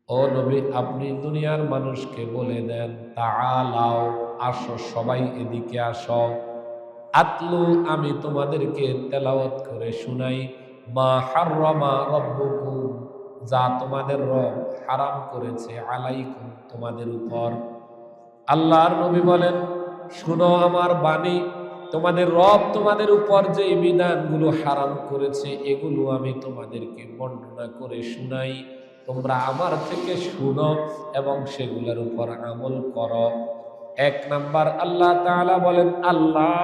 ও নবী, আপনি দুনিয়ার মানুষকে বলে দেন, তাআলাও, আসো, সবাই এদিকে আসো। আতলু, আমি তোমাদেরকে তেলাওয়াত করে শুনাই, মা হাররামা রাব্বুকুম, যা তোমাদের রব হারাম করেছে, আলাইকুম, তোমাদের উপর। আল্লাহর নবী বলেন, শুনো আমার বাণী, তোমাদের রব তোমাদের উপর যে বিধানগুলো হারাম করেছে এগুলো আমি তোমাদেরকে বর্ণনা করে শুনাই, তোমরা আমার থেকে শুনো এবং সেগুলোর উপর আমল করো। এক নাম্বার, আল্লাহ তাআলা বলেন, আল্লাহ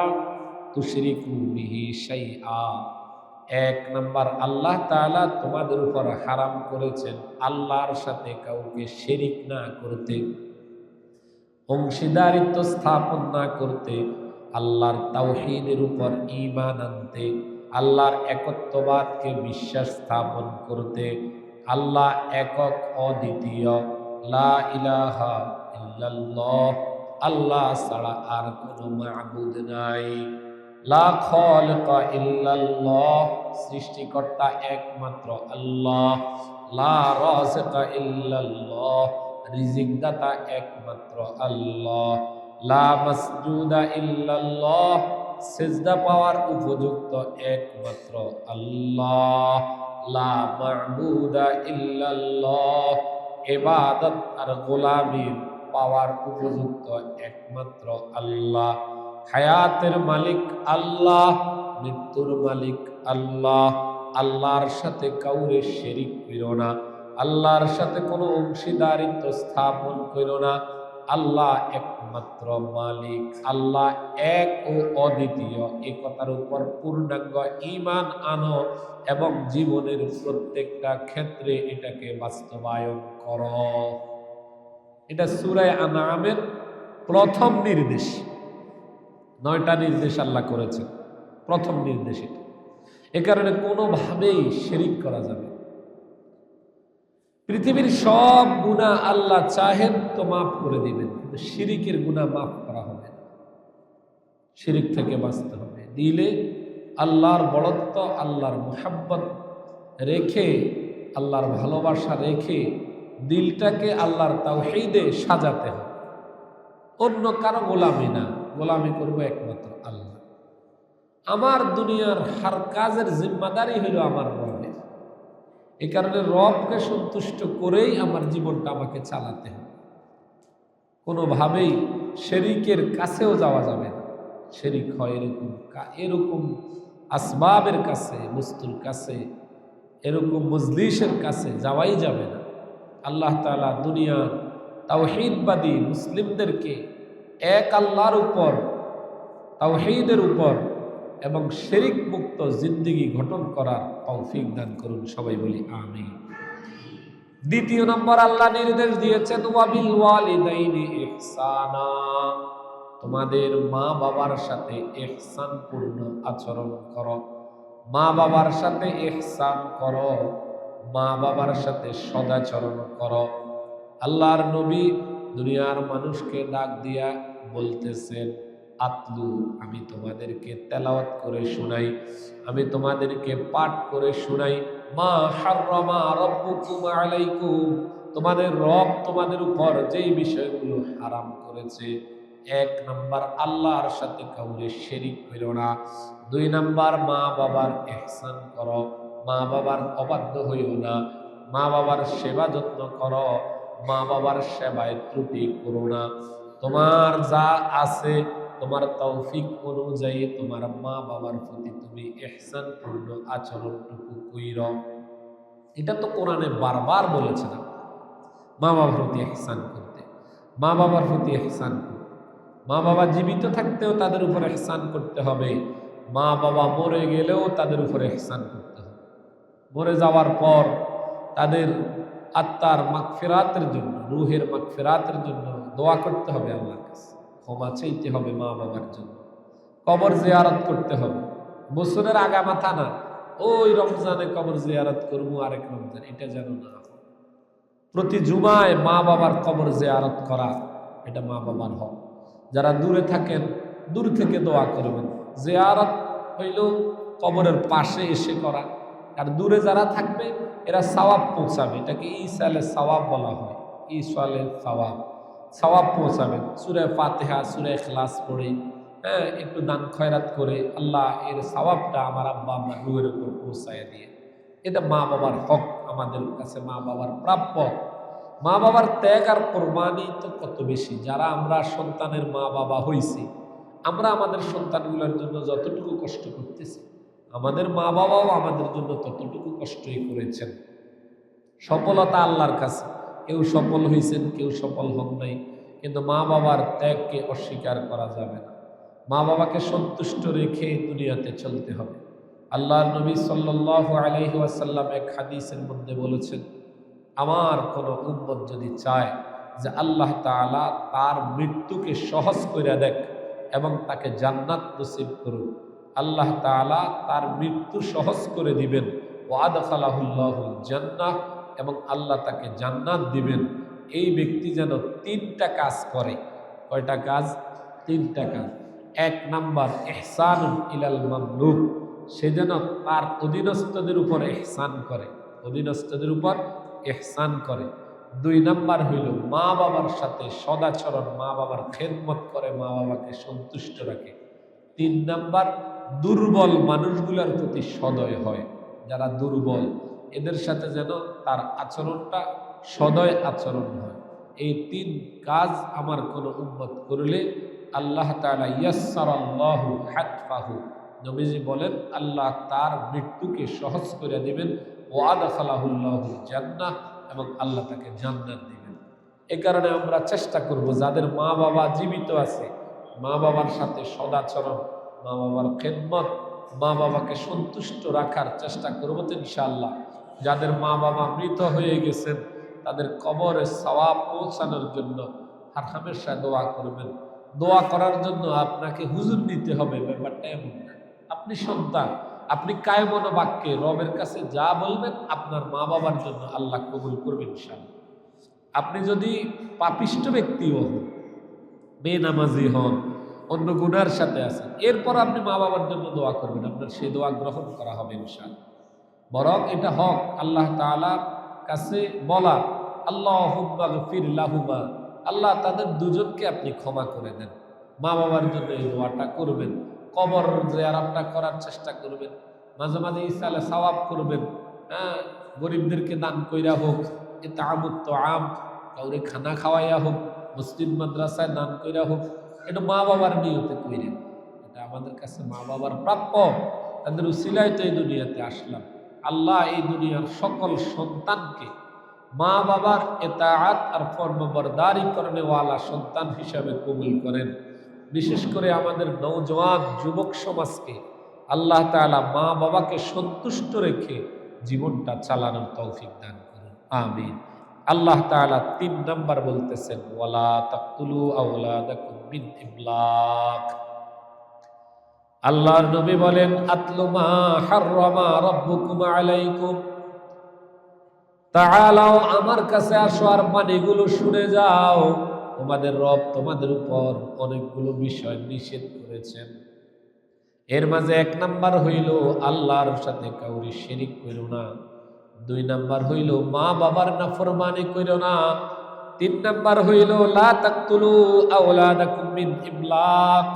তুশরিকু বিহি শাইআ। এক নাম্বার, আল্লাহ তাআলা তোমাদের উপর হারাম করেছেন আল্লাহর সাথে কাউকে শিরিক না করতে, অংশীদারিত্ব স্থাপন না করতে, আল্লাহর তাওহীদের উপর ঈমান আনতে, আল্লাহর একত্ববাদকে বিশ্বাস স্থাপন করতে, আল্লাহ একক অদ্বিতীয়, লা ইলাহা ইল্লাল্লাহ, আল্লাহ ছাড়া আর কোনো মাবুদ নাই, লা খালিকা ইল্লাল্লাহ, সৃষ্টিকর্তা একমাত্র আল্লাহ, লা রাযিকা ইল্লাল্লাহ, রিজিক দাতা একমাত্র আল্লাহ, লা মাসজুদা ইল্লাল্লাহ, সিজদা পাওয়ার উপযুক্ত একমাত্র আল্লাহ, লা মা'বুদা ইল্লাল্লাহ, ইবাদত আর গোলামি পাওয়ার উপযুক্ত একমাত্র আল্লাহ। হায়াতের মালিক আল্লাহ, মৃত্যুর মালিক আল্লাহ। আল্লাহর সাথে কাউরে শিরিক করো না, আল্লাহর সাথে কোনো অংশীদারিত্ব স্থাপন করো না। আল্লাহ একমাত্র মালিক, আল্লাহ এক ও অদ্বিতীয়, এই কথার উপর পূর্ণাঙ্গ ঈমান আনো এবং জীবনের প্রত্যেকটা ক্ষেত্রে এটাকে বাস্তবায়ন করো। এটা সূরা আনআমের প্রথম নির্দেশ। 9টা নির্দেশ আল্লাহ করেছেন, প্রথম নির্দেশ এটা। এ কারণে কোনোভাবেই শিরিক করা যাবে। পৃথিবীর সব গুনাহ আল্লাহ চাহেন তো মাফ করে দিবেন, কিন্তু শিরিকের গুনাহ মাফ করা হবে না। শিরিক থেকে বাঁচতে হবে। দিলে আল্লাহর বড়ত্ব, আল্লাহর মুহাব্বত রেখে, আল্লাহর ভালোবাসা রেখে দিলটাকে আল্লাহর তাওহীদে সাজাতে হবে। অন্য কারো গোলামি না, গোলামি করবো একমাত্র আল্লাহ। আমার দুনিয়ার হার কাজের জিম্মাদারি হইল আমার রবের। এই কারণে রবকে সন্তুষ্ট করেই আমার জীবনটা আমাকে চালাতে হবে। কোনোভাবেই শিরিকের কাছেও যাওয়া যাবে না। শিরিক হয় এরকম আসবাবের কাছে, বস্তুর কাছে, এরকম মজলিসের কাছে যাওয়াই যাবে না। আল্লাহ তাআলা দুনিয়ার তাওহীদবাদী মুসলিমদেরকে এক আল্লাহর উপর, তাওহীদের উপর এবং শিরিক মুক্ত জিন্দেগি গঠন করার তৌফিক দান করুন। সবাই বলি আমিন। দ্বিতীয় নম্বর, আল্লাহ নির্দেশ দিয়েছেন, ওয়াবিল ওয়ালিদাইনি ইহসানা, তোমাদের মা বাবার সাথে ইহসানপূর্ণ আচরণ করো। মা বাবার সাথে ইহসান করো, মা বাবার সাথে সদাচরণ করো। আল্লাহর নবী দুনিয়ার মানুষকে ডাক দিয়া বলতেছেন, আতলু, আমি তোমাদেরকে তেলাওয়াত করে শুনাই, আমি তোমাদেরকে পাঠ করে শুনাই, মা হাররামা রাব্বুকুম আলাইকুম, তোমাদের রব তোমাদের উপর যেই বিষয়গুলো হারাম করেছে। এক নাম্বার, আল্লাহর সাথে কাউরে শিরিক করো না। 2 নাম্বার, মা বাবার ইহসান করো, মা বাবার অবাধ্য হইও না, মা বাবার সেবা যত্ন করো, মা বাবার সেবায় ত্রুটি করো না। তোমার যা আছে, তোমার তৌফিক অনুযায়ী তোমার মা বাবার প্রতি তুমি ইহসানপূর্ণ আচরণটুকু কইরো। এটা তো কোরআনে বারবার বলেছে না, মা বাবার প্রতি ইহসান করতে, মা বাবার প্রতি ইহসান করতে। মা বাবা জীবিত থাকতেও তাদের উপর ইহসান করতে হবে, মা বাবা মরে গেলেও তাদের উপর ইহসান করতে হবে। মরে যাওয়ার পর তাদের আত্মার মাগফিরাতের জন্য, রুহের মাগফিরাতের জন্য দোয়া করতে হবে আল্লাহর কাছে, ক্ষমা চাইতে হবে মা বাবার জন্য, কবর জিয়ারত করতে হবে। বছরের আগা মাথা না, ওই রমজানে কবর জিয়ারত করবো, আরেক রমজান, এটা যেন না হয়। প্রতি জুমায় মা বাবার কবর জিয়ারত করা, এটা মা বাবার হক। যারা দূরে থাকেন, দূর থেকে দোয়া করবেন। জিয়ারত হইল কবরের পাশে এসে করা, আর দূরে যারা থাকবে এরা সওয়াব পৌঁছাবে, এটাকে ইসালে সওয়াব বলা হয়। ইসালে সওয়াব, সওয়াব পৌঁছাবে। সূরা ফাতিহা, সূরা ইখলাস পড়ে, হ্যাঁ, একটু দান খয়রাত করে আল্লাহ এর সওয়াবটা আমার আব্বা আমার রুহের উপর পৌঁছায় দিয়ে। এটা মা বাবার হক, আমাদের কাছে মা বাবার প্রাপ্য। মা বাবার ত্যাগ আর কোরবানি তো কত বেশি। যারা আমরা সন্তানের মা বাবা হইছি, আমরা আমাদের সন্তানগুলোর জন্য যতটুকু কষ্ট করতেছি, আমাদের মা বাবাও আমাদের জন্য ততটুকু কষ্টই করেছেন। সফলতা আল্লাহর কাছে, কেউ সফল হয়েছেন, কেউ সফল হন নাই, কিন্তু মা বাবার ত্যাগকে অস্বীকার করা যাবে না। মা বাবাকে সন্তুষ্ট রেখে দুনিয়াতে চলতে হবে। আল্লাহর নবী সাল্লাল্লাহু আলাইহি ওয়াসাল্লাম এক হাদিসের মধ্যে বলেছেন, আমার কোন উম্মত যদি চায় যে আল্লাহ তাআলা তার মৃত্যুকে সহজ করে দেখ এবং তাকে জান্নাত নসিব করুন, আল্লাহ তাআলা তার মৃত্যু সহজ করে দিবেন। ওয়া আদখালাহুল্লাহুল জান্নাহ, এবং আল্লাহ তাকে জান্নাত দিবেন। এই ব্যক্তি যেন তিনটা কাজ করে। কয়টা কাজ? তিনটা কাজ। এক নাম্বার, ইহসানুন ইলাল মামলুক, সে যেন তার অধীনস্থদের উপর ইহসান করে, অধীনস্থদের উপর ইহসান করে। দুই নাম্বার হইল মা বাবার সাথে সদাচরণ, মা বাবার খেদমত করে, মা বাবাকে সন্তুষ্ট রাখে। তিন নাম্বার, দুর্বল মানুষগুলোর প্রতি সদয় হয়। যারা দুর্বল এদের সাথে যেন তার আচরণটা সদয় আচরণ হয়। এই তিন কাজ আমার কোন উম্মত করলে আল্লাহ তাআলা ইয়াসসারাল্লাহু হাতফাহু, নবীজি বলেন আল্লাহ তার মৃত্যুকে সহজ করে দিবেন। ওয়া আদখালাহুল্লাহুল জান্নাহ, এবং আল্লাহ তাকে জান্নাত দিবেন। এই কারণে আমরা চেষ্টা করব যাদের মা বাবা জীবিত আছে, মা বাবার সাথে সদাচরণ, মা বাবার খেদমত, মা বাবাকে সন্তুষ্ট রাখার চেষ্টা করব তো ইনশাআল্লাহ। যাদের মা বাবা মৃত হয়ে গেছেন তাদের কবরে সওয়াব পৌঁছানোর জন্য আর হামেশা দোয়া করবেন। দোয়া করার জন্য আপনাকে হুজুর নিতে হবে ব্যাপারটা এমন না। আপনি সন্তান, আপনি কায়মন বাক্যে রবের কাছে যা বলবেন আপনার মা বাবার জন্য আল্লাহ কবুল করবেন ইনশাআল্লাহ। আপনি যদি পাপিষ্ঠ ব্যক্তিও হন, বেনামাজি হন, অন্য গুনার সাথে আছেন, এরপর আপনি মা বাবার জন্য দোয়া করবেন, আপনার সেই দোয়া গ্রহণ করা হবে ইনশাআল্লাহ। বরং এটা হক আল্লাহ তাআলার কাছে বলা, আল্লাহুম্মা গফির লাহুমা, আল্লাহ তাদের দুজনকে আপনি ক্ষমা করে দেন। মা বাবার জন্য এই দোয়াটা করবেন। কবর জিয়ারতটা করার চেষ্টা করবেন। মাঝে মাঝে ইসালে সওয়াব করবেন। হ্যাঁ, গরিবদেরকে দান কইরা হোক, ইতামুত তুআম, কাউরে খানা খাওয়াইয়া হোক, মসজিদ মাদ্রাসায় দান কইরা হোক, এটা মা বাবার নিয়তে কইরেন। এটা আমাদের কাছে মা বাবার প্রাপ্য। তাদের উসিলায় তো এই দুনিয়াতে আসলাম। আল্লাহ এই দুনিয়ার সকল সন্তানকে মা বাবার ইতাআত আর ফরমাবরদারি করনেওয়ালা সন্তান হিসাবে কবুল করেন। বিশেষ করে আমাদের নওজোয়ান যুবক সমাজকে আল্লাহ তাআলা মা বাবাকে সন্তুষ্ট রেখে জীবনটা চালানোর তৌফিক দান করুন, আমিন। আল্লাহ তাআলা ৩ নাম্বার বলতেছেন, ওয়ালা তাকতুলু আওলাদাকুম মিন ইমলাক। আল্লাহর নবী বলেন, আতলু মা হাররামা রাব্বুকুম আলাইকুম, তাআলাও আমার কাছে আসো আর বাণীগুলো শুনে যাও। তোমাদের রব তোমাদের উপর অনেকগুলো বিষয় নিষেধ করেছেন। এর মাঝে ১ নাম্বার হইল আল্লাহর সাথে কাউরি শিরিক কইরো না। ২ নাম্বার হইল মা বাবার নাফরমানি কইরো না। ৩ নাম্বার হইল লা তাকতুলু আওলাদাকুম মিন ইমলাক,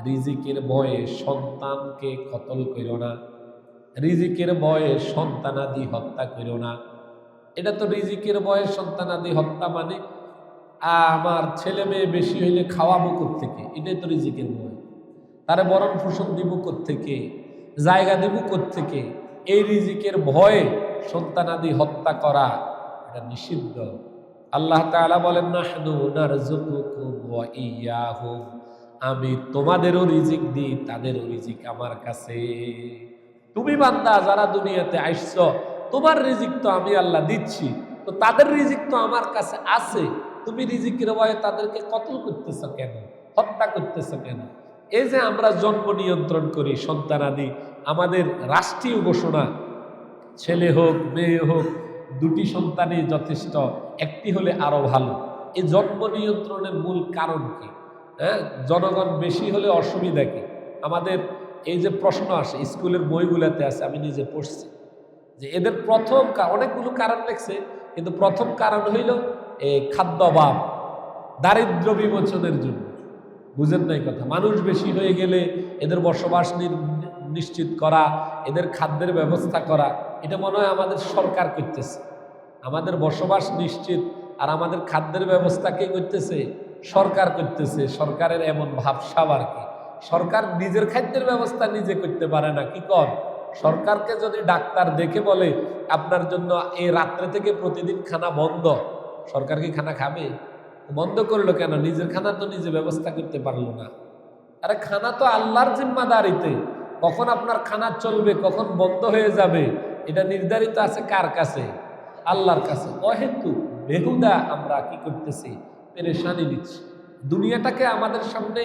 রিজিকের ভয়ে সন্তানকে কতল কইরো না, রিজিকের ভয়ে সন্তানাদি হত্যা কইরো না। এটা তো রিজিকের ভয়ে সন্তানাদি হত্যা মানে আমার ছেলে মেয়ে বেশি হইলে খাওয়াবো কোত্থেকে, এটাই তো রিজিকের ভয়। তারে বরণ পোষণ দিব কোত্থেকে, জায়গা দিব কোত্থেকে, এই রিজিকের ভয়ে সন্তানাদি হত্যা করা এটা নিষিদ্ধ। আল্লাহ তাআলা বলেন, নাহনু নারযুকুকুম ওয়া ইয়্যাহুম, আমি তোমাদেরও রিজিক দিই, তাদেরও রিজিক আমার কাছে। তুমি বান্দা যারা দুনিয়াতে আইসছো, তোমার রিজিক তো আমি আল্লাহ দিচ্ছি, তো তাদের রিজিক তো আমার কাছে আছে। তুমি রিজিকের ভয়ে তাদেরকে কতল করতেছ কেন, হত্যা করতেছ কেন? এই যে আমরা জন্ম নিয়ন্ত্রণ করি সন্তানাদি, আমাদের রাষ্ট্রীয় ঘোষণা, ছেলে হোক মেয়ে হোক 2টি সন্তানই যথেষ্ট, একটি হলে আরো ভালো। এই জন্ম নিয়ন্ত্রণের মূল কারণ কি? হ্যাঁ, জনগণ বেশি হলে অসুবিধা কি? আমাদের এই যে প্রশ্ন আসে স্কুলের বইগুলোতে আছে, আমি নিজে পড়ছি, যে এদের প্রথম অনেকগুলো কারণ লেখছে, কিন্তু প্রথম কারণ হইল এই খাদ্য অভাব, দারিদ্র বিমোচনের জন্য। বুঝেন নাই কথা? মানুষ বেশি হয়ে গেলে এদের বসবাস নিশ্চিত করা, এদের খাদ্যের ব্যবস্থা করা, এটা মনে হয় আমাদের সরকার করতেছে। আমাদের বসবাস নিশ্চিত আর আমাদের খাদ্যের ব্যবস্থা কে করতেছে? সরকার করতেছে। সরকারের এমন ভাবসাব আর কি, সরকার নিজের খাদ্যের ব্যবস্থা নিজে করতে পারে না। কি কর? সরকারকে যদি ডাক্তার দেখে বলে আপনার জন্য এই রাত্রে থেকে প্রতিদিন খানা বন্ধ, সরকার কি খানা খাবে? বন্ধ করলো কেন? নিজের খানা তো নিজে ব্যবস্থা করতে পারলো না। আরে খানা তো আল্লাহর জিম্মাদারিতে, কখন আপনার খানা চলবে কখন বন্ধ হয়ে যাবে এটা নির্ধারিত আছে কার কাছে? আল্লাহর কাছে। অহেতু বেহুদা আমরা কি করতেছি? পেরেশানি দিচ্ছি। দুনিয়াটাকে আমাদের সামনে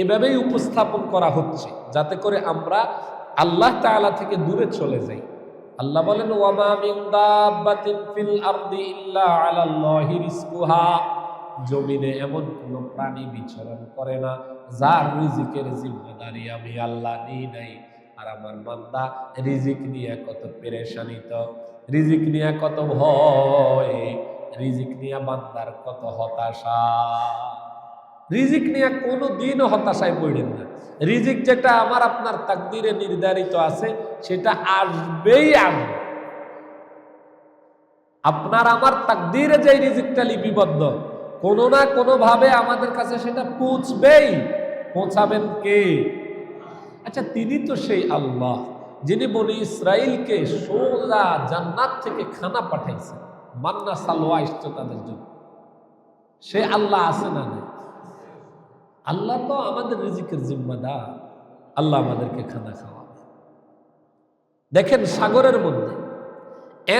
এভাবেই উপস্থাপন করা হচ্ছে যাতে করে আমরা আল্লাহ তাআলা থেকে দূরে চলে যাই। আল্লাহ বলেন ওয়ামা মিন দাব্বাতিন ফিল আরদি ইল্লা আলাল্লাহি রিজকুহা, জমিনে এমন কোন প্রাণী বিচরণ করে না যার রিজিকের জিম্মাদারি আমি আল্লাহ নিই নাই। আর আমার বান্দা রিজিক নিয়ে কত পেরেশানিত, রিজিক নিয়ে কত ভয়, রিজিক নিয়ে বান্দার কত হতাশা। রিজিক নিয়ে কোনো দিনও হতাশায় পড়েন না। রিজিক যেটা আমার আপনার তাকদীরে নির্ধারিত আছে সেটা আসবেই আসবে। আপনার আমার তাকদীরে যে রিজিকটা লিপিবদ্ধ, কোনো না কোনো ভাবে আমাদের কাছে সেটা পৌঁছবেই। পৌঁছাবেন কে? আচ্ছা, তিনি তো সেই আল্লাহ যিনি বনি ইসরাইলকে সোজা জান্নাত থেকে খানা পাঠাইছেন, মান্না সালোয়া আসছে তাদের জন্য। সে আল্লাহ আছে না? না, আল্লাহ তো আমাদের রিজিকের জিম্মাদার। আল্লাহ আমাদেরকে খানা খাওয়াবে। দেখেন, সাগরের মধ্যে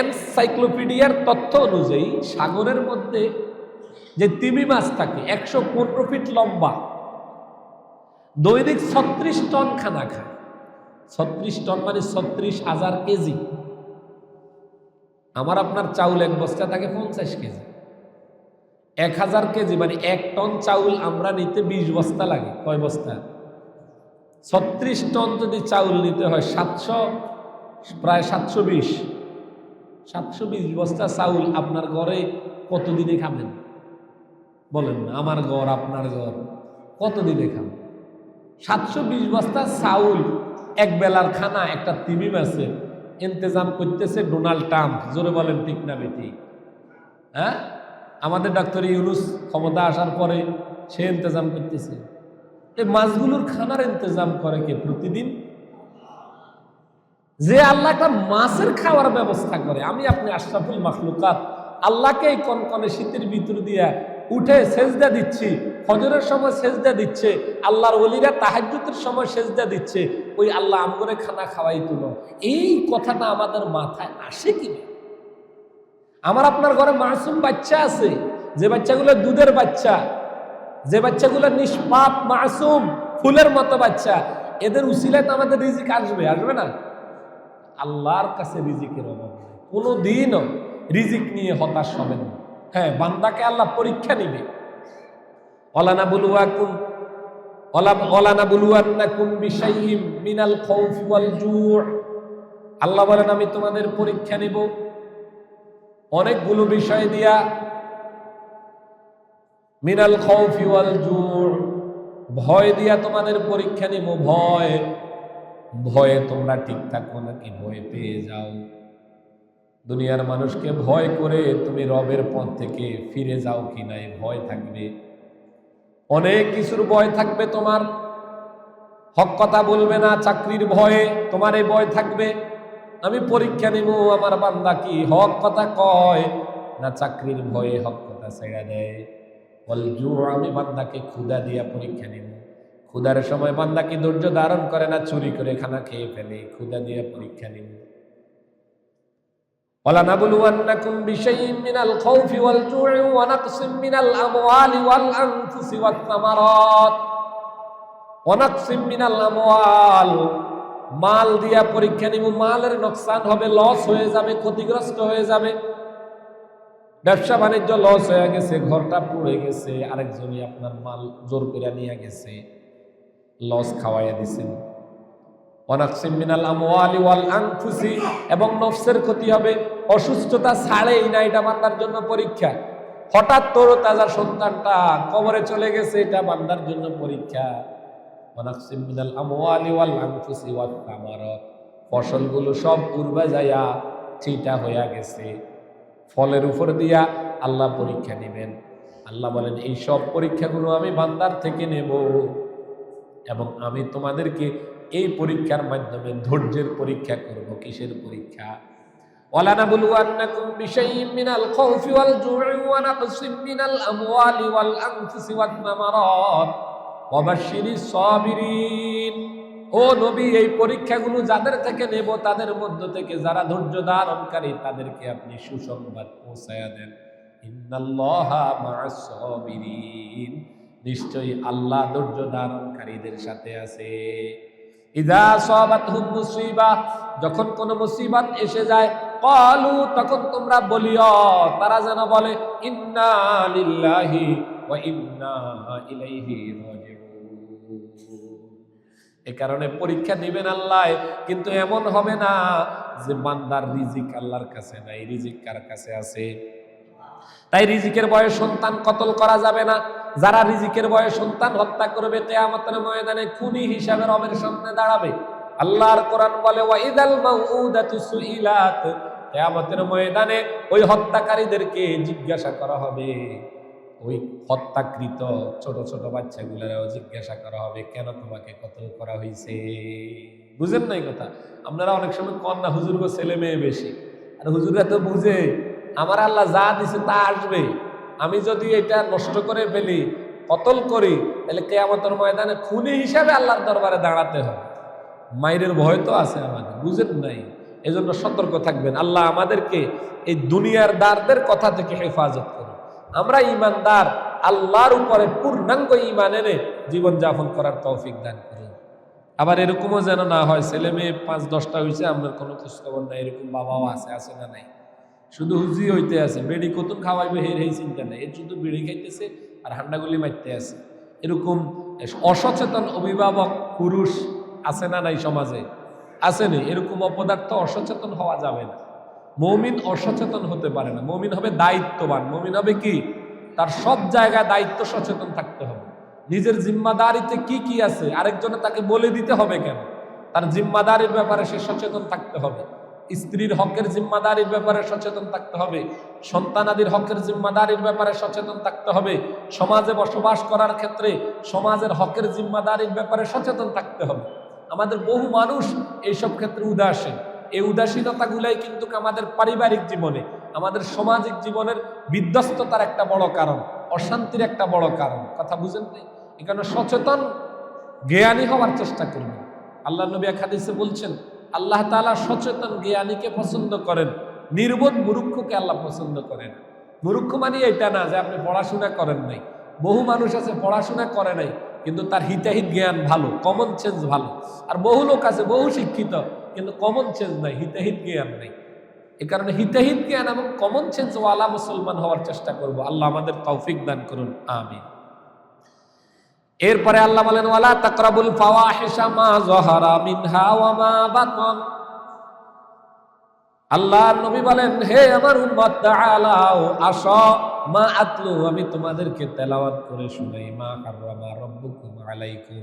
এনসাইক্লোপিডিয়ার তথ্য অনুযায়ী সাগরের মধ্যে যে তিমি মাছ থাকে 115 ফিট লম্বা, দৈনিক 36 টন খানা খায়। 36 টন মানে 36,000 কেজি। আমার আপনার চাউল এক বস্তা থাকে 50 কেজি। 1000 কেজি মানে 1 টন চাউল আমরা নিতে 20 বস্তা লাগে। কয় বস্তা? 36 টন যদি চাউল নিতে হয় 700, প্রায় 720 বস্তা চাউল আপনার ঘরে কতদিনে খাবেন বলেন না? আমার ঘর আপনার ঘর কতদিনে খাবেন? 720 বস্তা চাউল এক বেলার খানা একটা তিমি মাছের ইন্তজাম করতেছে ডোনাল্ড ট্রাম্প। জোরে বলেন ঠিক না বেঠিক? হ্যাঁ, আমাদের ডাক্তার ইউনুস ক্ষমতা আসার পরে সে ইন্তজাম করতেছে। এই মাছগুলোর খানার ইন্তজাম করে কে? প্রতিদিন যে আল্লাহ একটা মাছের খাওয়ার ব্যবস্থা করে। আমি আপনি আশরাফুল মাখলুকাত আল্লাহকে এই কনকনে শীতের ভিতর দিয়া উঠে সেজদা দিচ্ছি, ফজরের সময় সেজদা দিচ্ছে, আল্লাহর ওলিরা তাহাজ্জুদের সময় সেজদা দিচ্ছে, ওই আল্লাহ আমগরে খানা খাওয়াই তুলো। এই কথাটা আমাদের মাথায় আসে কিনা? আমার আপনার ঘরে মাসুম বাচ্চা আছে, যে বাচ্চাগুলো দুধের বাচ্চা, যে বাচ্চাগুলো নিষ্পাপ মাসুম ফুলের মতো বাচ্চা, এদের উসিলায় তো আমাদের রিজিক আসবে, আসবে না? আল্লাহর কাছে রিজিকের অভাব নেই। কোনোদিনও রিজিক নিয়ে হতাশ হবেন না। হ্যাঁ, বান্দাকে আল্লাহ পরীক্ষা নিবে। আল্লাহ বলেন আমি তোমাদের পরীক্ষা নিব অনেকগুলো বিষয় দিয়া। মিনাল খাউফি ওয়াল জু', ভয় দিয়া তোমাদের পরীক্ষা নিব। ভয়ে তোমরা ঠিক থাকো নাকি ভয় পেয়ে যাও? দুনিয়ার মানুষকে ভয় করে তুমি রবের পথ থেকে ফিরে যাও কিনা এই ভয় থাকবে। অনেক কিছুর ভয় থাকবে তোমার। হক কথা বলবে না, চাকরির ভয়ে তোমার এই ভয় থাকবে। আমি পরীক্ষা নিব আমার বান্দা কি হক কথা কয় না চাকরির ভয়ে হক কথা ছেড়ে দেয়। আমি বান্দাকে ক্ষুধা দিয়া পরীক্ষা নিব। ক্ষুধার সময় বান্দা কি ধৈর্য ধারণ করে না চুরি করে খানা খেয়ে ফেলে? ক্ষুধা দিয়ে পরীক্ষা নিব। وَلَنَبْلُوَنَّكُمْ بِشَيْءٍ مِّنَ الْخَوْفِ وَالْجُوعِ وَنَقْصٍ مِّنَ الْأَمْوَالِ وَالْأَنفُسِ وَالثَّمَرَاتِ وَنَقْصٍ مِّنَ الْأَمْوَالِ, মাল দিয়া পরীক্ষা নিব। মালের নোকসান হবে, লস হয়ে যাবে, ক্ষতিগ্রস্ত হয়ে যাবে। ব্যবসা বাণিজ্য লস হয়ে গেছে, ঘরটা পুড়ে গেছে, আরেকজনই আপনার মাল জোর করে নিয়ে গেছে, লস খাওয়াইয়া দিছেন। ওয়ানাকসিম মিনাল আমওয়ালি ওয়াল আনফুসি, এবং নফসের ক্ষতি হবে। অসুস্থতা ছাড়েই না, এটা বান্দার জন্য পরীক্ষা। হঠাৎ তরতাজা সন্তানটা কবরে চলে গেছে, এটা বান্দার জন্য পরীক্ষা। ওয়ানাকসিম মিনাল আমওয়ালি ওয়াল আনফুসি ওয়াত তামারাত, ফসলগুলো সব উড়বে যায়া চিটা হয়ে গেছে, ফলের উপর দিয়া আল্লাহ পরীক্ষা নেবেন। আল্লাহ বলেন এই সব পরীক্ষাগুলো আমি বান্দার থেকে নেব, এবং আমি তোমাদেরকে এই পরীক্ষার মাধ্যমে ধৈর্যের পরীক্ষা করব। কিসের পরীক্ষা? ওয়ালানাবলুওয়ান্নাকুম বিশাইইম মিনাল খাউফি ওয়াল জু'i ওয়া নাকসিম মিনাল আমওয়ালি ওয়াল আনফুসি ওয়াত তামারাত ওয়া বাশশিরিস সাবিরিন। ও নবী, এই পরীক্ষাগুলো যাদের থেকে নেব তাদের মধ্য থেকে যারা ধৈর্য ধারণকারী তাদেরকে আপনি সুসংবাদ পৌঁছায়া দেন। ইন্নাল্লাহা মা'আস সাবিরিন, নিশ্চয়ই আল্লাহ ধৈর্য ধারণকারীদের সাথে আছে। ইযা আসাবাতহুম মুসিবা, যখন কোন মুসিবত এসে যায়, ক্বালু, তখন তোমরা বলিও, তারা যেন বলে, ইন্না লিল্লাহি ওয়া ইন্না ইলাইহি রাজিউন। এই কারণে পরীক্ষা দিবেন আল্লাহ, কিন্তু এমন হবে না যে বান্দার রিজিক আল্লাহর কাছে নাই। রিজিক কার কাছে আছে? তাই রিজিকের বয়ে সন্তান কতল করা যাবে না। যারা রিজিকের বয়ে সন্তান হত্যা করবে কিয়ামতের ময়দানে খুনি হিসাবে রবের সামনে দাঁড়াবে। আল্লাহর কোরআন বলে, ওয়াইদাল মাউউদাতু সুইলাত, কিয়ামতের ময়দানে ওই হত্যাকারীদেরকে জিজ্ঞাসা করা হবে। ওই হত্যাকৃত ছোট ছোট বাচ্চাগুলোরাও জিজ্ঞাসা করা হবে, কেন তোমাকে কতল করা হয়েছে? বুঝেন না এই কথা? আপনারা অনেক সময় কন না, হুজুর গো ছেলে মেয়ে বেশি। আর হুজুররা তো বুঝে আমার আল্লাহ যা দিছে তা আসবে। আমি যদি এটা নষ্ট করে ফেলি, কতল করি, তাহলে কিয়ামতের ময়দানে খুনি হিসাবে আল্লাহর দরবারে দাঁড়াতে হবে। মায়ের ভয় তো আছে আমাদের, বুঝেন নাই? এজন্য সতর্ক থাকবেন। আল্লাহ আমাদেরকে এই দুনিয়ার দারদের কথা থেকে হেফাজত করুন। আমরা ঈমানদার, আল্লাহর উপরে পূর্ণাঙ্গ ঈমান এনে জীবনযাপন করার তৌফিক দান করুন। আবার এরকমও যেন না হয় ছেলে মেয়ে 5-10টা হয়েছে, আপনার কোনো খোঁজখবর নাই। এরকম বাবাও আছে না নাই? শুধু হুজি হইতে আছে, বেড়ি কতুন খাওয়াইবে এই চিন্তা নাই, এর শুধু বেড়ি খাইতেছে আর হান্ডাগুলি মারতে আছে। এরকম অসচেতন অভিভাবক পুরুষ আছে না নাই সমাজে? আসেনি? এরকম অপদার্থ অসচেতন হওয়া যাবে না। মুমিন অসচেতন হতে পারে না। মুমিন হবে দায়িত্ববান। মুমিন হবে কি? তার সব জায়গায় দায়িত্ব সচেতন থাকতে হবে। নিজের জিম্মাদারিতে কি কি আছে আরেকজনে তাকে বলে দিতে হবে কেন? তার জিম্মাদারির ব্যাপারে সে সচেতন থাকতে হবে। স্ত্রীর হকের জিম্মাদারির ব্যাপারে সচেতন থাকতে হবে। সন্তানাদির হকের জিম্মাদারির ব্যাপারে সচেতন থাকতে হবে। সমাজে বসবাস করার ক্ষেত্রে সমাজের হকের জিম্মাদারির ব্যাপারে সচেতন থাকতে হবে। আমাদের বহু মানুষ এইসব ক্ষেত্রে উদাসীন। এই উদাসীনতাগুলাই কিন্তু আমাদের পারিবারিক জীবনে, আমাদের সামাজিক জীবনের বিধ্বস্ততার একটা বড় কারণ, অশান্তির একটা বড় কারণ। কথা বুঝেন নাই? এখানে সচেতন জ্ঞানী হওয়ার চেষ্টা করবেন। আল্লাহ নবী এক হাদিসে বলছেন, আল্লাহ তাআলা সচেতন জ্ঞানীকে পছন্দ করেন, নির্বোধ মূর্খকে আল্লাহ পছন্দ করেন। মূর্খ মানে এটা না যে আপনি পড়াশোনা করেন নাই। বহু মানুষ আছে পড়াশোনা করে নাই, কিন্তু তার হিতাহিত জ্ঞান ভালো, কমন সেন্স ভালো। আর বহু লোক আছে বহু শিক্ষিত, কিন্তু কমন সেন্স নাই, হিতাহিত জ্ঞান নাই। এ কারণে হিতাহিত জ্ঞান এবং কমন সেন্স ওয়ালা মুসলমান হওয়ার চেষ্টা করব। আল্লাহ আমাদের তৌফিক দান করুন, আমিন। এরপরে আল্লাহ বলেন, ওয়ালা তাকরাবুল ফাওয়াহিশা মা যাহারা মিনহা ওয়া মা বাতন। আল্লাহর নবী বলেন, হে আমার উম্মত, তাআলাও, আসো, মা আতলু, আমি তোমাদেরকে তেলাওয়াত করে শুনাই, মা হারামা রাব্বুকুম আলাইকুম,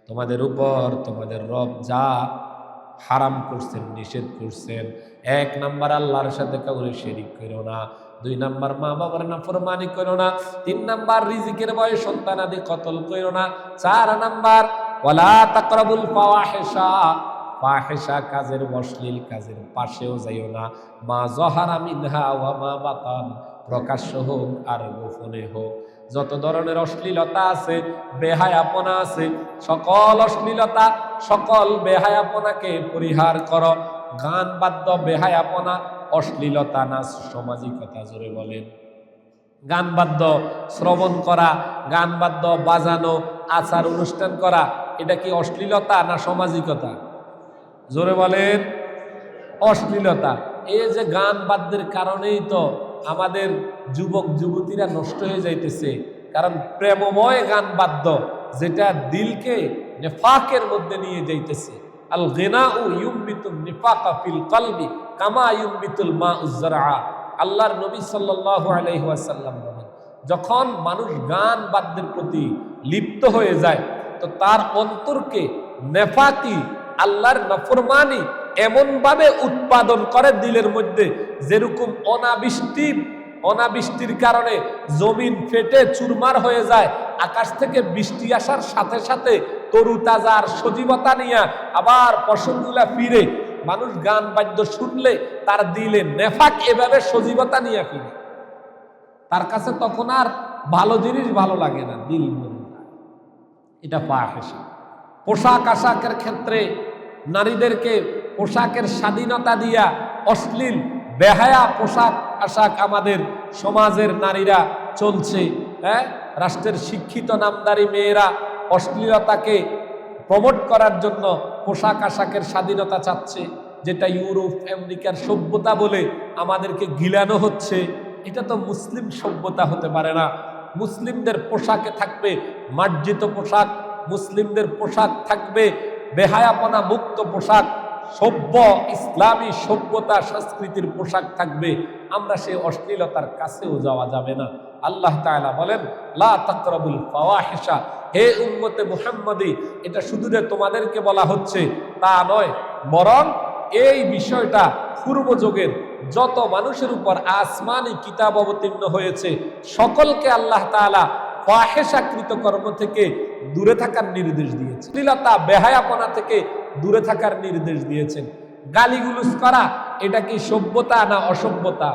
তোমাদের উপর তোমাদের রব যা হারাম করছেন, নিষেধ করছেন। 1 নাম্বার, আল্লাহর সাথে কাউকে শিরিক করো না। 2 নাম্বার, মা বাবার নাফরমানি করো না। 3 নাম্বার, রিজিকের ভয়ে সন্তানাদি কতল করো না। 4 নাম্বার, ওয়ালা তাকরাবুল ফাওয়াহিশা, ফাহিশা কাজের, অশ্লীল কাজের পাশেও যাইও না। মা যাহারা মিনহা ওয়া মা বাতান, প্রকাশ্য হোক আর গোপনে হোক। যত ধরনের অশ্লীলতা আছে, বেহায়াপনা আছে, সকল অশ্লীলতা, সকল বেহায়াপনাকে পরিহার করো। গান বাদ্য বেহায়াপনা, অশ্লীলতা, নাচ, সামাজিকতা, জোরে বলেন। গান বাদ্য শ্রবণ করা, গান বাদ্য বাজানো, আচার অনুষ্ঠান করা, এটা কি অশ্লীলতা না সামাজিকতা? জোরে বলেন, অশ্লীলতা। এই যে গান বাদ্যের কারণেই তো আমাদের যুবক যুবতীরা নষ্ট হয়ে যাইতেছে। কারণ প্রেমময় গান বাদ্য, যেটা দিলকে নেফাকের মধ্যে নিয়ে যাইতেছে। আল গিনাউ ইউমবিতুন নিফাকা ফিল কলবি কামা ইউমবিতুল মাউজ যারআ। আল্লাহর নবী সাল্লাল্লাহু আলাইহি ওয়াসাল্লাম বলেন, যখন মানুষ গান বাদ্যের প্রতি লিপ্ত হয়ে যায় তো তার অন্তরকে নেফাকি, আল্লাহর নাফরমানি এমন ভাবে উৎপাদন করে দিলের মধ্যে, যেরকম অনাবৃষ্টির কারণে জমিন ফেটে চুরমার হয়ে যায়, আকাশ থেকে বৃষ্টি আসার সাথে সাথে তরুতাজা আর সজীবতা নিয়ে আবার ফসলগুলা ফিরে, মানুষ গান বাদ্য শুনলে তার দিলে নেফাক এভাবে সজীবতা নিয়ে ফিরে। তার কাছে তখন আর ভালো জিনিস ভালো লাগে না, দিল মরে যায়। এটা ফাহিশা। পোশাক আশাকের ক্ষেত্রে নারীদেরকে পোশাকের স্বাধীনতা দিয়া অশ্লীল বেহায়া পোশাক আশাক আমাদের সমাজের নারীরা চলছে। রাষ্ট্রের শিক্ষিত নামদারি মেয়েরা অশ্লীলতাকে প্রমোট করার জন্য পোশাক আশাকের স্বাধীনতা চাচ্ছে, যেটা ইউরোপ আমেরিকার সভ্যতা বলে আমাদেরকে গিলানো হচ্ছে। এটা তো মুসলিম সভ্যতা হতে পারে না। মুসলিমদের পোশাকে থাকবে মার্জিত পোশাক, মুসলিমদের পোশাক থাকবে বেহায়াপনা মুক্ত পোশাক, সভ্য ইসলামী সভ্যতা সংস্কৃতির পোশাক থাকবে। আমরা সেই অশ্লীলতার কাছেও যাওয়া যাবে না। আল্লাহ তাআলা বলেন, লা তাকরাবুল ফাওয়াহিশা, হে উম্মতে মুহাম্মাদি, এটা শুধু যে তোমাদেরকে বলা হচ্ছে তা নয়, বরং এই বিষয়টা পূর্বযুগের যত মানুষের উপর আসমানি কিতাব অবতীর্ণ হয়েছে সকলকে আল্লাহ তাআলা ফাহিশাকৃত কর্ম থেকে দূরে থাকার নির্দেশ দিয়েছেন, অশ্লীলতা বেহায়াপনা থেকে দূরে থাকার নির্দেশ দিয়েছেন। গালিগুলুজ করা এটা কি সভ্যতা না অসভ্যতা?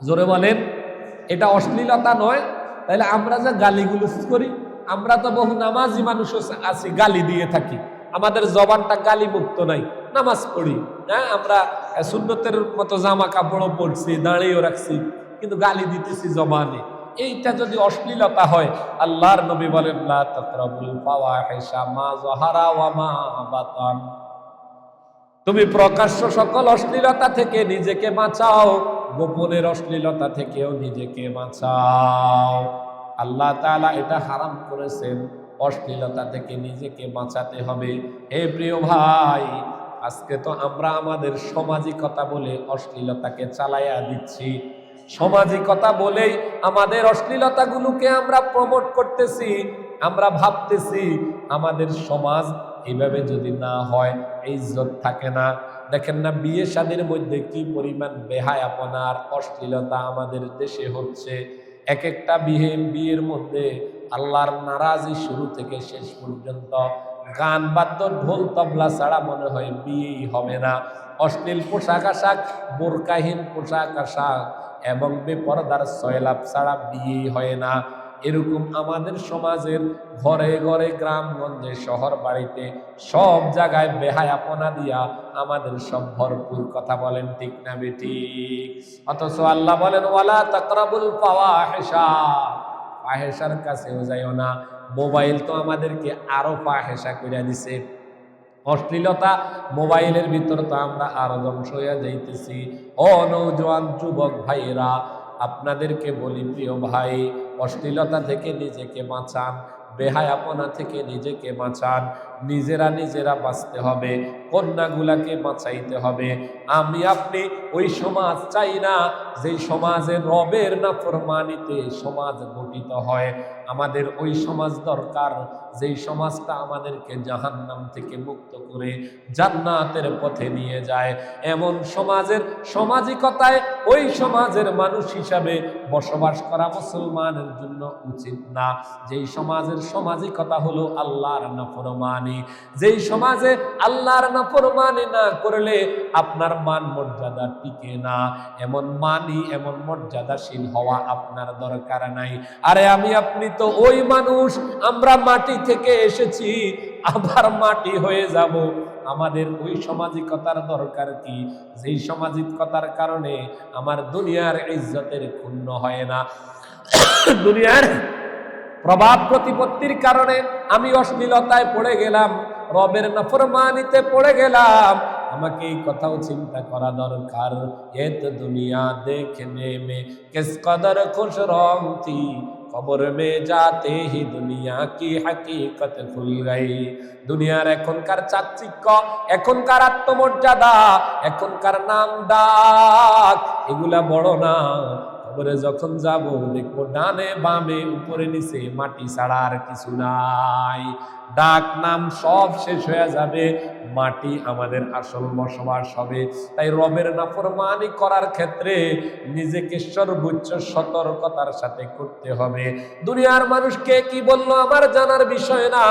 জোরে বলেন। এটা অশ্লীলতা নয়? তাহলে আমরা যে গালিগুলুজ করি, আমরা তো বহু নামাজি মানুষ আছি, গালি দিয়ে থাকি, আমাদের জবানটা গালি মুক্ত নাই, নামাজ পড়ি, হ্যাঁ, আমরা সুন্নতের মতো জামা কাপড়ও পরছি, দাঁড়িয়েও রাখছি, কিন্তু গালি দিতেছি জবানে। এইটা যদি অশ্লীলতা হয়, আল্লাহর নবী বলেন, লা তাকরাবুল ফাওয়াহিশা মা যাহারা ওয়া মা বাতান, তুমি প্রকাশ্য সকল অশ্লীলতা থেকে নিজেকে বাঁচাও, গোপনের অশ্লীলতা থেকেও নিজেকে বাঁচাও। আল্লাহ তাআলা এটা হারাম করেছেন, অশ্লীলতা থেকে নিজেকে বাঁচাতে হবে। হে প্রিয় ভাই, আজকে তো আমরা আমাদের সামাজিকতা বলে অশ্লীলতাকে চালাইয়া দিচ্ছি। সামাজিকতা বলেই আমাদের অশ্লীলতাগুলোকে আমরা প্রমোট করতেছি। আমরা ভাবতেছি আমাদের সমাজ এইভাবে যদি না হয় ইজ্জত থাকে না। দেখেন না বিয়ে শাদীর মধ্যে কি পরিমাণ বেহায়াপনার অশ্লীলতা আমাদের দেশে হচ্ছে। এক একটা বিয়ের মধ্যে আল্লাহর নারাজি শুরু থেকে শেষ পর্যন্ত, গান বাদ্য ঢোল তবলা ছাড়া মনে হয় বিয়েই হবে না। অশ্লীল পোশাক আশাক, বোরকাহীন পোশাক আশাক এবং বেপরদার সয়লাভ ছাড়া বিয়েই হয় না। এরকম আমাদের সমাজের ঘরে ঘরে, গ্রামগঞ্জে, শহর বাড়িতে সব জায়গায় বেহায়াপনা দিয়া আমাদের সব ভরপুর। কথা বলেন ঠিক না বেঠিক? অথচ আল্লাহ বলেন, ওয়ালা তাকরাবুল ফাওয়াহিশা, ফাহিশার কাছেও যাইও না। মোবাইল তো আমাদেরকে আরো ফাহিশা কইরা দিছে। অশ্লীলতা মোবাইলের ভিতর তো আমরা আরো ধ্বংস হইয়া যাইতেছি। ও নওজোয়ান যুবক ভাইয়েরা, আপনাদেরকে বলি প্রিয় ভাই, অশ্লীলতা থেকে নিজেকে বাঁচান, বেহায়াপনা থেকে নিজেকে বাঁচান। নিজেরা বাঁচতে হবে, কন্যাগুলাকে বাঁচাইতে হবে। আমি আপনি ওই সমাজ চাই না যেই সমাজে রবের নাফরমানিতে সমাজ গঠিত হয়। আমাদের ওই সমাজ দরকার যেই সমাজটা আমাদেরকে জাহান্নাম থেকে মুক্ত করে জান্নাতের পথে নিয়ে যায়। এমন সমাজের সামাজিকতায় ওই সমাজের মানুষ হিসাবে বসবাস করা মুসলমানের জন্য উচিত না। যেই সমাজের সামাজিকতা হলো আল্লাহর নাফরমানি, যেই সমাজে আল্লাহর নাফরমানি না করলে আপনার মান মর্যাদা টিকে না, এমন মানি এমন মর্যাদাশীল হওয়া আপনার দরকার নাই। আরে আমি আপনি তো ওই মানুষ, আমরা মাটি থেকে এসেছি, আবার মাটি হয়ে যাব। আমাদের ওই সামাজিকতার দরকার কি, যেই সামাজিকতার কারণে আমার দুনিয়ার ইজ্জতের ক্ষুণ্ণ হয় না, দুনিয়ার প্রভাব প্রতিপত্তির কারণে আমি অশ্লীলতায় পড়ে গেলাম, রবের নাফরমানিতে পড়ে গেলাম। আমাকে এই কথাও চিন্তা করা দরকার। এ তো দুনিয়া দেখনে মে কিস কদর খুশ রং থি, কবর মে যাতে হি দুনিয়া কি হাকিকত ভুল গই। দুনিয়ার এখনকার চাকচিক্য, এখনকার আত্মমর্যাদা, এখনকার নাম ডাক, এগুলা বড় না। কবরে যখন যাব দেখবো ডানে বামে উপরে নিচে মাটি ছাড়া আর কিছু নাই। ডাক নাম সব শেষ হয়ে যাবে, মাটি আমাদের আসল বসবাস হবে। তাই রবের নাফরমানি করার ক্ষেত্রে নিজেকে সর্বোচ্চ সতর্কতার সাথে করতে হবে। দুনিয়ার মানুষকে কি বললো আমার জানার বিষয় না।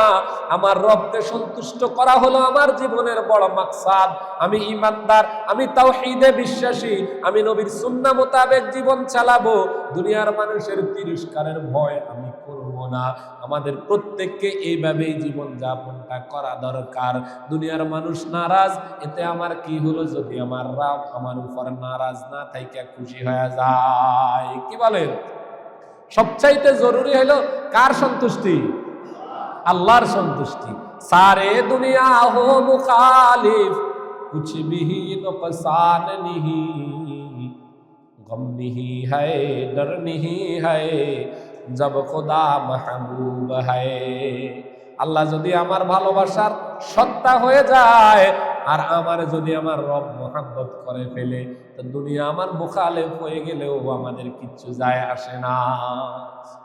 আমার রবকে সন্তুষ্ট করা হলো আমার জীবনের বড় মাকসাদ। আমি ইমানদার, আমি তাওহীদে বিশ্বাসী, আমি নবীর সুন্নাহ মোতাবেক জীবন চালাবো। দুনিয়ার মানুষের তিরস্কারের ভয় আমি করব না। আমাদের প্রত্যেককে এইভাবেই জীবন যাপনটা করা দরকার। দুনিয়ার মানুষ নারাজ, এতে আমার কি হলো যদি আমার রব আমার উপর নারাজ না থাইকা খুশি হয়ে যায়? কি বলেন? সবচাইতে জরুরি হলো কার সন্তুষ্টি? আল্লাহর সন্তুষ্টি। সারে দুনিয়া হো মুখালিফ, কুছ বিহি নুকসান নিহি, গম নিহি হ্যায় ডর নিহি হ্যায়, জব খুদা মাহবুব হ্যায়। আল্লাহ যদি আমার ভালোবাসার সত্তা হয়ে যায়, আর আমার যদি আমার রব মোহাব্বত করে ফেলে, তো দুনিয়া আমার মুখালেফ হয়ে গেলেও আমাদের কিচ্ছু যায় আসে না।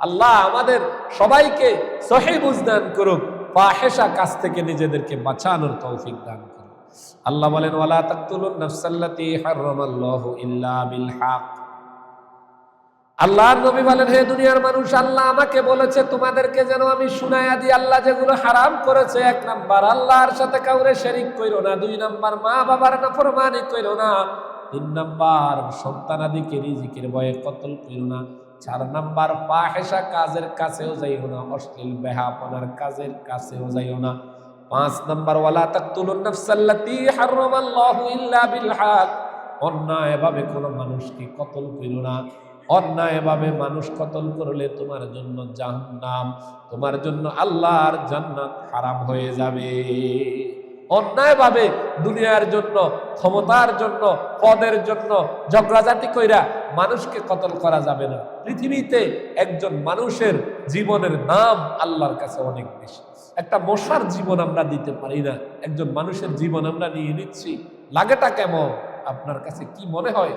আল্লাহ আমাদের সবাইকে সহিহ বুঝদান করুক, ফাহিশা কাজ থেকে নিজেদেরকে বাঁচানোর তৌফিক দান করুক। আল্লাহ বলেন, ওয়ালা তাকতুলুন নাফসাল্লাতী হারামাল্লাহু ইল্লা বিল হক। আল্লাহর নবী বলেন, হে দুনিয়ার মানুষ, আল্লাহ আমাকে বলেছে তোমাদেরকে যেন আমি শুনাইয়া দিই আল্লাহ যেগুলো হারাম করেছে। 1 নাম্বার, আল্লাহর সাথে কাউরে শরীক কইরো না। 2 নাম্বার, মা বাবার নাফরমানি কইরো না। 3 নাম্বার, সন্তানাদিকে রিজিকের ভয়ে কতল কইরো না। 4 নাম্বার, ফাহিশা কাজের কাছেও যাইও না, অশ্লীল বেহাপনার কাজের কাছেও যাইও না। 5 নাম্বার, ওয়ালা তাকতুলুন নাফসাল্লাতী হারামাল্লাহু ইল্লা বিল হক। অন্যায়ভাবে কোনো মানুষকে কতল কইরো না। অন্যায়ভাবে মানুষ কতল করলে তোমার জন্য জাহান্নাম, তোমার জন্য আল্লাহর জান্নাত হারাম হয়ে যাবে। অন্যায়ভাবে দুনিয়ার জন্য, ক্ষমতার জন্য, পদের জন্য ঝগড়াঝাটি কইরা মানুষকে কতল করা যাবে না। পৃথিবীতে একজন মানুষের জীবনের দাম আল্লাহর কাছে অনেক বেশি। একটা মশার জীবন আমরা দিতে পারি না, একজন মানুষের জীবন আমরা নিয়ে নিচ্ছি। লাগেটা কেমন? আপনার কাছে কি মনে হয়?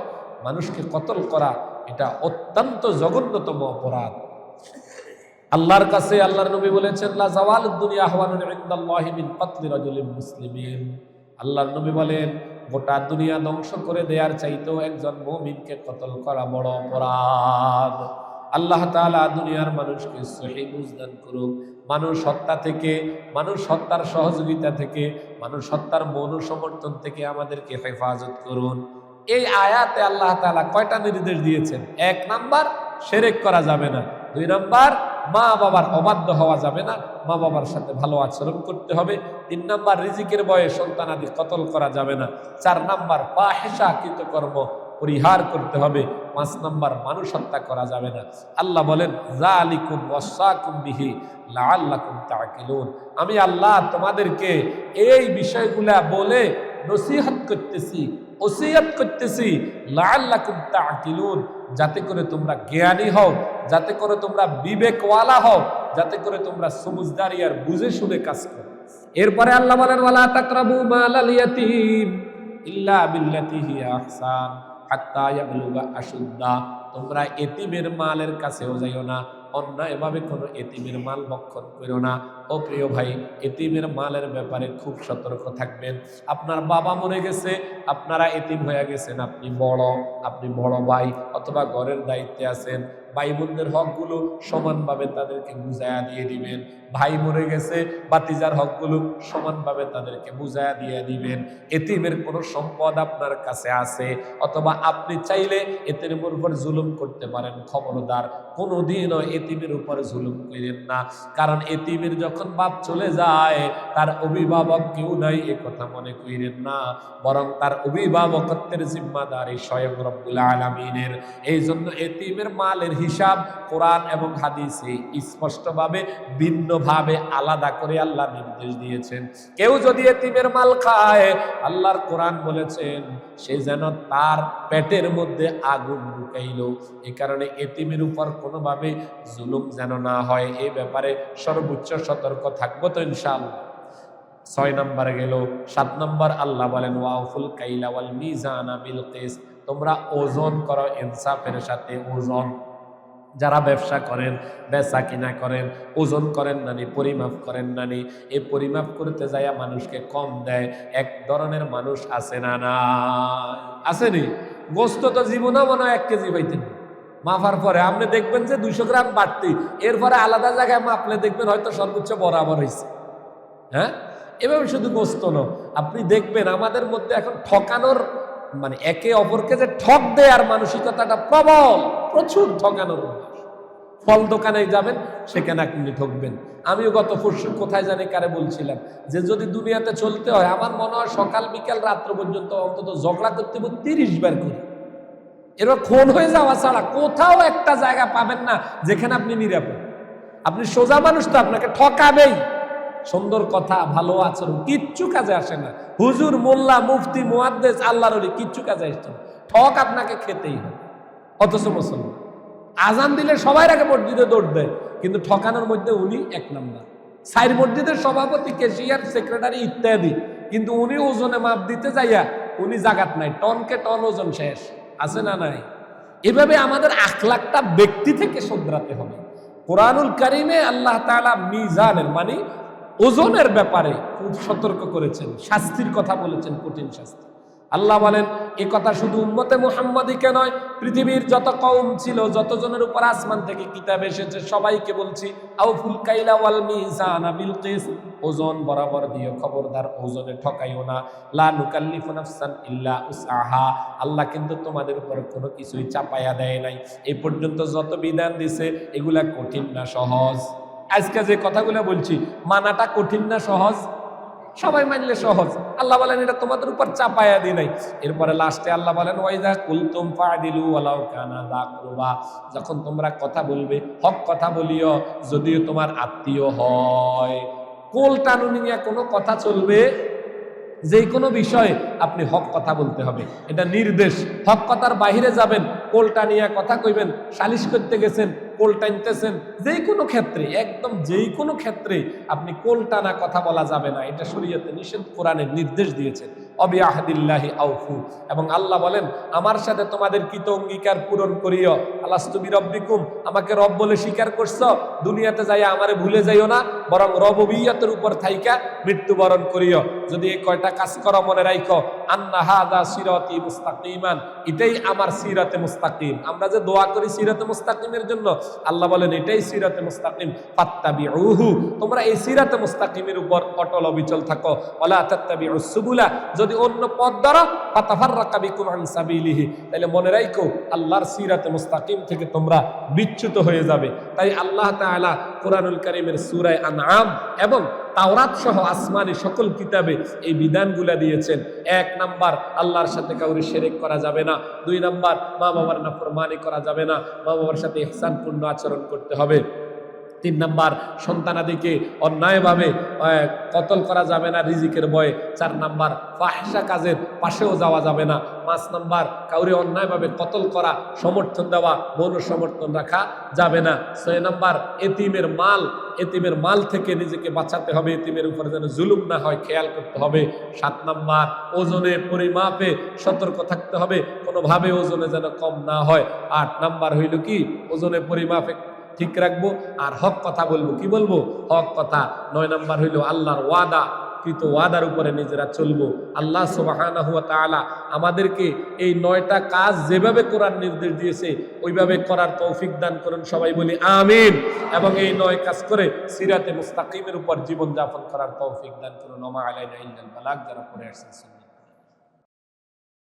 মানুষকে কতল করা এটা অত্যন্ত জঘন্যতম অপরাধ আল্লাহর কাছে। আল্লাহর নবী বলেছেন, লা জাওয়ালুদ দুনিয়া আহওয়ানুন ইনদাল্লাহি মিন কতলি রাজুলিন মুসলিমিন। আল্লাহর নবী বলেন, গোটা দুনিয়া ধ্বংস করে দেওয়ার চাইতেও একজন মুমিনকে কতল করা বড় অপরাধ। আল্লাহ তাআলা দুনিয়ার মানুষকে সহিহ বুঝদান করুক। মানুষ হত্যা থেকে, মানুষ হত্যার সহযোগিতা থেকে, মানুষ হত্যার মৌন সমর্থন থেকে আমাদেরকে হেফাজত করুন। এই আয়াতে আল্লাহ তাআলা কয়টা নির্দেশ দিয়েছেন? 1 নাম্বার, শিরক করা যাবে না। 2 নাম্বার, মা বাবার অবাধ্য হওয়া যাবে না, মা বাবার সাথে ভালো আচরণ করতে হবে। 3 নাম্বার, রিজিকের ভয়ে সন্তানাদি কতল করা যাবে না। 4 নাম্বার, ফাহিশা কৃতকর্ম পরিহার করতে হবে। 5 নাম্বার, মানুষ হত্যা করা যাবে না। আল্লাহ বলেন, যালিকুম ওয়াসাকুম বিহি লাআল্লাকুম তাআকিলুন। আমি আল্লাহ তোমাদেরকে এই বিষয়গুলা বলে নসিহত করতেছি, ওসিয়ত করতেছি, লাআল্লাকুম তাআকিলুন, যাতে করে তোমরা জ্ঞানী হও, যাতে করে তোমরা বিবেকওয়ালা হও, যাতে করে তোমরা সমঝদারি আর বুঝে শুনে কাজ করো। এরপরে আল্লাহ বলেন, ওয়ালা তাকরাবু মালাল ইয়াতীম ইল্লা বিল্লাতি হিয়া আহসান হাত্তা ইয়াবলুগা আশুদ্দা। তোমরা এতিমের মালের কাছেও যাইও না, অন্যায়ভাবে কোনো এতিমের মাল ভক্ষণ করো না। ও প্রিয় ভাই, এতিমের মালের ব্যাপারে খুব সতর্ক থাকবেন। আপনার বাবা মরে গেছে, আপনারা এতিম হয়ে গেছেন, আপনি বড় ভাই অথবা ঘরের দায়িত্বে আছেন, ভাই বোনদের হকগুলো সমানভাবে তাদেরকে বুঝাইয়া দিয়ে দিবেন। ভাই মরে গেছে, ভাতিজার হকগুলো সমানভাবে তাদেরকে বুঝাইয়া দিয়ে দিবেন। এতিমের কোনো সম্পদ আপনার কাছে আছে অথবা আপনি চাইলে এতিমের উপর জুলুম করতে পারেন, খবরদার কোনোদিনও এতিমের উপর জুলুম করেন না। কারণ এতিমের যখন যখন বাপ চলে যায় তার অভিভাবক কেউ নাই এ কথা মনে করেন না, বরং তার অভিভাবকত্বের জিম্মাদারি স্বয়ং রব্বুল আলামিনের। এই জন্য এতিমের মালের হিসাব কোরআন এবং হাদিসে স্পষ্টভাবে ভিন্নভাবে আলাদা করে আল্লাহ নির্দেশ দিয়েছেন। কেউ যদি এতিমের মাল খায়, আল্লাহর কোরআন বলেছেন সে যেন তার পেটের মধ্যে আগুন ঢুকাইল। এই কারণে এতিমের উপর কোনোভাবে জুলুম যেন না হয়, এই ব্যাপারে সর্বোচ্চ সতর্ক থাকবো তো ইনশাআল্লাহ। 6 নম্বরে গেল। 7 নম্বর আল্লাহ বলেন ওয়াউফুল কাইলা ওয়াল মিজানা বিল কিসত, তোমরা ওজন করো ইনসাফের সাথে। ওজন, যারা ব্যবসা করেন, বেচা কিনা করেন, ওজন করেন নানি, পরিমাপ করেন নানি, এই পরিমাপ করতে যাইয়া মানুষকে কম দেয় এক ধরনের মানুষ আছে না? না আসেনি? গোস্ত তো জীবনে মনে হয় 1 কেজি পাইতেন, মাপার পরে আপনি দেখবেন যে 200 গ্রাম বাড়তি, এরপরে আলাদা জায়গায় মাপলে দেখবেন হয়তো সর্বোচ্চ বরাবর হয়েছে। হ্যাঁ, এভাবে শুধু গোস্ত নয়, আপনি দেখবেন আমাদের মধ্যে এখন ঠকানোর মানে একে অপরকে যে ঠক দেয় আর মানসিকতাটা প্রবল, প্রচুর ঠকানোর। ফল দোকানে যাবেন, সেখানে আপনি ঠকবেন। আমিও গত পরশু কোথায় জানি কারে বলছিলাম যে যদি দুনিয়াতে চলতে হয়, আমার মনে হয় সকাল বিকাল রাত্র পর্যন্ত অন্তত ঝগড়া করতে 30 বার করে। এবার খুন হয়ে যাওয়া ছাড়া কোথাও একটা জায়গা পাবেন না যেখানে আপনি নিরাপদ। আপনি সোজা মানুষ তো আপনাকে ঠকাবেই। সুন্দর কথা, ভালো আচরণ কিচ্ছু কাজে আসে না। হুজুর, মোল্লা, মুফতি, মুহাদ্দিস, আল্লাহর ওলি কিচ্ছু কাজে আসছে না। ঠক আপনাকে খেতেই হবে। অথচ মুসলমান আজান দিলে সবাই আগে মসজিদে দৌড় দেয়, কিন্তু ঠকানোর মধ্যে উনি 1 নম্বর। 4 মসজিদের সভাপতি, ক্যাশিয়ার, সেক্রেটারি ইত্যাদি, কিন্তু উনি ওজনে মাপ দিতে যাইয়া উনি জাগাত নাই, টনকে টন ওজন শেষ। আছে না নাই? এভাবে আমাদের আখলাকটা ব্যক্তি থেকে শুধরাতে হবে। কোরআনুল কারীমে আল্লাহ তাআলা মিজানের মানে ওজনের ব্যাপারে খুব সতর্ক করেছেন, শাস্তির কথা বলেছেন, কঠিন শাস্তি। আল্লাহ বলেন এ কথা শুধু উম্মতে মুহাম্মাদীকে নয়, পৃথিবীর যত কওম ছিল, যতজনের উপর আসমান থেকে কিতাব এসেছে সবাইকে বলছি, আউফুল কাইলা ওয়াল মিজানা বিল কিসত, ওজন বরাবর দিও, খবরদার ওজনে ঠকাইও না। লা নুকাল্লিফু নাফসান ইল্লা উসআহা, আল্লাহ কিন্তু তোমাদের উপর কোনো কিছুই চাপায়া দেয় নাই। এই পর্যন্ত যত বিধান দিছে এগুলা কঠিন না সহজ। আজকে যে কথাগুলো বলছি, মানাটা কঠিন না সহজ? সবাই মানলে সহজ। আল্লাহ বলেন এটা তোমাদের উপর চাপায়া দি নাই। এরপরে লাস্টে আল্লাহ বলেন ওয়াইযা কুলতুম ফাদিলু ওয়ালাউ কানা যা কুরবা, যখন তোমরা কথা বলবে হক কথা বলিও, যদিও তোমার আত্মীয় হয়। কোল টানুনি নিয়ে কোনো কথা চলবে? যে কোনো বিষয়ে আপনি হক কথা বলতে হবে, এটা নির্দেশ। হক কথার বাহিরে যাবেন, কোলটা নিয়ে কথা কইবেন, সালিশ করতে গেছেন, কোল টানতেছেন, যে কোনো ক্ষেত্রে, একদম যে কোনো ক্ষেত্রে আপনি কোল টানা কথা বলা যাবে না। এটা শরীয়তে নিষেধ, কোরআনের নির্দেশ দিয়েছেন। অবিআহদিল্লাহি আউফু, এবং আল্লাহ বলেন আমার সাথে তোমাদের কৃত অঙ্গীকার পূরণ করিও। আলাস্তু বিরব্বিকুম, আমাকে রব বলে স্বীকার করছো, দুনিয়াতে যাইয়া আমারে ভুলে যাইও না, বরং রববিয়তের উপর থাইকা মৃত্যুবরণ করিও। যদি এই কয়টা কাজ করো, মনে রাখো আন্না হাযা সিরাতি মুস্তাকিমান, এটাই আমার সিরাতে মুস্তাকিম। আমরা যে দোয়া করি সিরাতে মুস্তাকিমের জন্য, আল্লাহ বলেন এটাই সিরাতে মুস্তাকিম, ফাত্তাবিউহু, তোমরা এই সিরাতে মুস্তাকিমের উপর অটল অবিচল থাকো। ওয়ালা তাত্তাবিউস সুবুলা, যদি অন্য পথ ধরো, ফাতাফাররাকা বিকুম আন সাবিলিহি, তাহলে মনে রাখো আল্লাহর সিরাতে মুস্তাকিম থেকে তোমরা বিচ্যুত হয়ে যাবে। তাই আল্লাহ তাআলা কোরআনুল কারীমের সূরা আনআম এবং তাওরাত সহ আসমানি সকল কিতাবে এই বিধানগুলা দিয়েছেন। 1 নাম্বার, আল্লাহর সাথে কাউরে শিরক করা যাবে না। 2 নাম্বার, মা বাবার নাফরমানি করা যাবে না, মা বাবার সাথে ইহসানপূর্ণ আচরণ করতে হবে। 3 নাম্বার, সন্তানাদিকে অন্যায়ভাবে কতল করা যাবে না রিজিকের ভয়ে। 4 নাম্বার, ফাহশা কাজের পাশেও যাওয়া যাবে না। 5 নাম্বার, কাউরে অন্যায়ভাবে কতল করা, সমর্থন দেওয়া, মৌন সমর্থন রাখা যাবে না। 6 নাম্বার, এতিমের মাল থেকে নিজেকে বাঁচাতে হবে, এতিমের উপর যেন জুলুম না হয় খেয়াল করতে হবে। 7 নাম্বার, ওজনে পরিমাপে সতর্ক থাকতে হবে, কোনোভাবে ওজনে যেন কম না হয়। 8 নাম্বার হইল কি, ওজনে পরিমাপে ঠিক রাখবো আর হক কথা বলবো। কি বলবো? হক কথা। 9 নাম্বার হইল আল্লাহর ওয়াদা, কৃত ওয়াদার উপরে নিজেরা চলবো। আল্লাহ সুবহানাহু ওয়া তাআলা আমাদেরকে এই 9টা কাজ যেভাবে কোরআন নির্দেশ দিয়েছে ওইভাবে করার তৌফিক দান করুন, সবাই বলি আমিন। এবং এই 9 কাজ করে সিরাতে মুস্তাকিমের উপর জীবন যাপন করার তৌফিক দান করুন। ওমা আলাইনা ইল্লাল বালাগ, যারা পড়ে আসছেন।